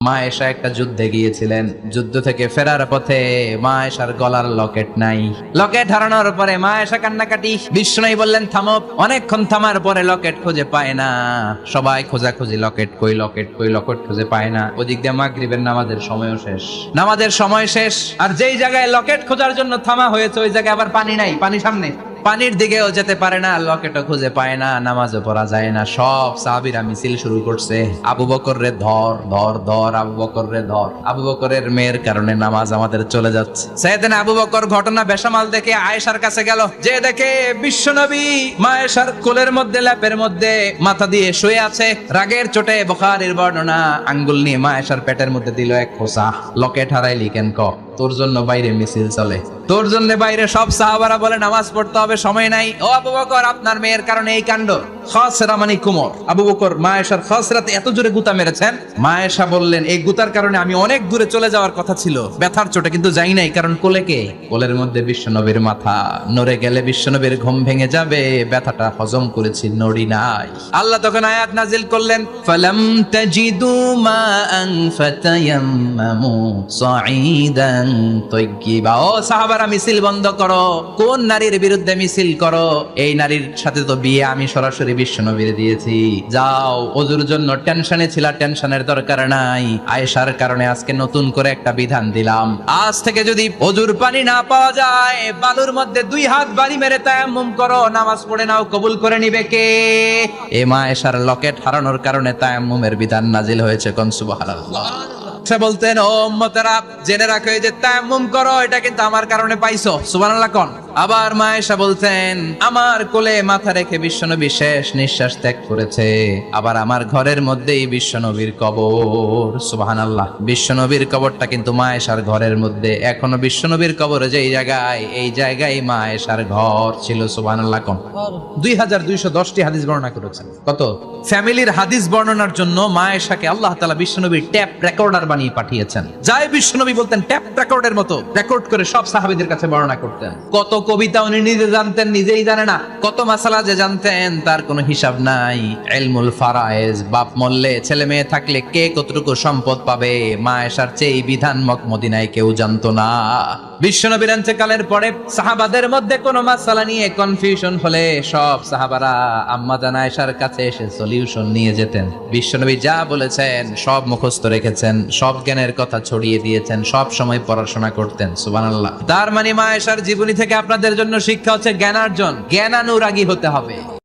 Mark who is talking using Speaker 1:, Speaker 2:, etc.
Speaker 1: মা আয়েশা একটা যুদ্ধে গিয়েছিলেন, যুদ্ধ থেকে ফেরার পথে মা আয়েশার গলার লকেট নাই। লকেট হারানোর পরে মা আয়েশা কান্নাকাটি। বিষ্ণু বললেন থামো। অনেকক্ষণ থামার পরে লকেট খুঁজে পায় না, সবাই খোঁজাখুঁজি, লকেট কই, লকেট কই, লকেট খুঁজে পায় না। ওদিক দিয়ে মাগরিবের নামাজের সময়ও শেষ, নামাজের সময় শেষ। আর যেই জায়গায় লকেট খোঁজার জন্য থামা হয়েছে ওই জায়গায় আবার পানি নাই, পানি সামনে, পানির দিকেও যেতে পারে না, লকেটও খুঁজে পায় না, নামাজও পড়া যায় না। সব সাহাবীরা মিছিল শুরু করছে, আবু বকর রে ধর ধর ধর, আবু বকর রে ধর। আবু বকরের মেয়ের কারণে নামাজ আমাদের চলে যাচ্ছে। সাইয়েদনা আবু বকর ঘটনা বেসামাল দেখে আয়েশার কাছে গেল, যে দেখে বিশ্বনবী মা আয়েশার কোলের মধ্যে, ল্যাপের মধ্যে মাথা দিয়ে শুয়ে আছে। রাগের চোটে বুখারীর বর্ণনা, আঙ্গুল নিয়ে মা আয়েশার পেটের মধ্যে দিল এক খোঁচা। লকেট হারাইলি কেন? ক তোর জন্য বাইরে মিছিল চলে, তোর জন্য বাইরে। সব সাহাবারা বলে নামাজ পড়তে হবে, সময় নাই। ও আবু বকর, আপনার মেয়ের কারণে এই কাণ্ড। খাসরা মানে কুমর। আবু বকর মা আয়েশার খাসরাতে এত জোরে গুতা মেরেছেন, মা আয়েশা বললেন এই গুতার কারণে আমি অনেক দূরে চলে যাওয়ার কথা ছিল ব্যথার চোটে, কিন্তু যাই নাই, কারণ কোলে কে? কোলের মধ্যে বিশ্বনবীর মাথা। নড়ে গেলে বিশ্বনবীর ঘুম ভেঙে যাবে, ব্যথাটা হজম করেছি, নড়ি নাই। আল্লাহ তখন আয়াত নাজিল করলেন, ফালাম তাজিদু মাআন ফাতায়াম্মামু সাঈদান তাইয়্যিবা। ও সাহাবারা, মিছিল বন্ধ করো। কোন নারীর বিরুদ্ধে মিছিল করো? এই নারীর সাথে তো বিয়ে আমি সরাসরি বিশ্বনবীর দিয়েছি। যাও, ওযুর জন্য টেনশনে ছিলা, টেনশনের দরকার নাই। আয়েশার কারণে আজকে নতুন করে একটা বিধান দিলাম, আজ থেকে যদি ওযুর পানি না পাওয়া যায়, বালুর মধ্যে 2 হাত বাড়ি মেরে তায়াম্মুম করো, নামাজ পড়ে নাও, কবুল করে নিবে কে? এ মা আয়েশার লকেট হারানোর কারণে তায়াম্মুমের বিধান নাজিল হয়েছে। কোন সুবহানাল্লাহ। বলতেন, ও উম্মতেরা জেনে রাখো, এই যে তায়াম্মুম করো, এটা কিন্তু আমার কারণে পাইছো। সুবহানাল্লাহ কোন। আবার মা আয়েশা বলতেন, আমার কোলে মাথা রেখে বিশ্বনবী শেষ নিঃশ্বাস ত্যাগ করেছে, আবার আমার ঘরের মধ্যেই বিশ্বনবীর কবর। সুবহানাল্লাহ। বিশ্বনবীর কবরটা কিন্তু মা আয়েশার ঘরের মধ্যে। এখনো বিশ্বনবীর কবর যেই জায়গায়, এই জায়গায় মা আয়েশার ঘর ছিল। সুবহানাল্লাহ কোন। 2210টি হাদিস বর্ণনা করেছেন। কত? ফ্যামিলির হাদিস বর্ণনার জন্য মা আয়েশাকে আল্লাহ তাআলা বিশ্বনবীর ট্যাপ রেকর্ডার বানিয়ে পাঠিয়েছেন। যাই বিশ্বনবী বলতেন ট্যাপ রেকর্ডের মতো রেকর্ড করে সব সাহাবীদের কাছে বর্ণনা করতেন। কত কবিতা উনি নিজে জানতেন, নিজেই জানে না। কত মাসালা যে জানতেন তার কোনো হিসাব নাই। ইলমুল ফারায়েজ, বাপ মরলে ছেলে মেয়ে থাকলে কে কতটুকু সম্পদ পাবে, মা আয়েশার চেয়ে এই বিধান মদিনায় কেউ জানতো না। বিশ্বনবীর ইন্তেকালের পরে সাহাবাদের মধ্যে কোনো মাসালা নিয়ে কনফিউশন হলে সব সাহাবারা আম্মা জান আয়েশার কাছে এসে সলিউশন নিয়ে যেতেন। বিশ্বনবী যা বলেছেন সব মুখস্থ রেখেছেন, সব জ্ঞানের কথা ছড়িয়ে দিয়েছেন, সব সময় পড়াশোনা করতেন। সুবহানাল্লাহ। তার মানে মা আয়েশার জীবনী থেকে আপনাদের জন্য শিক্ষা হচ্ছে জ্ঞানার্জন, জ্ঞানানুরাগী হতে হবে।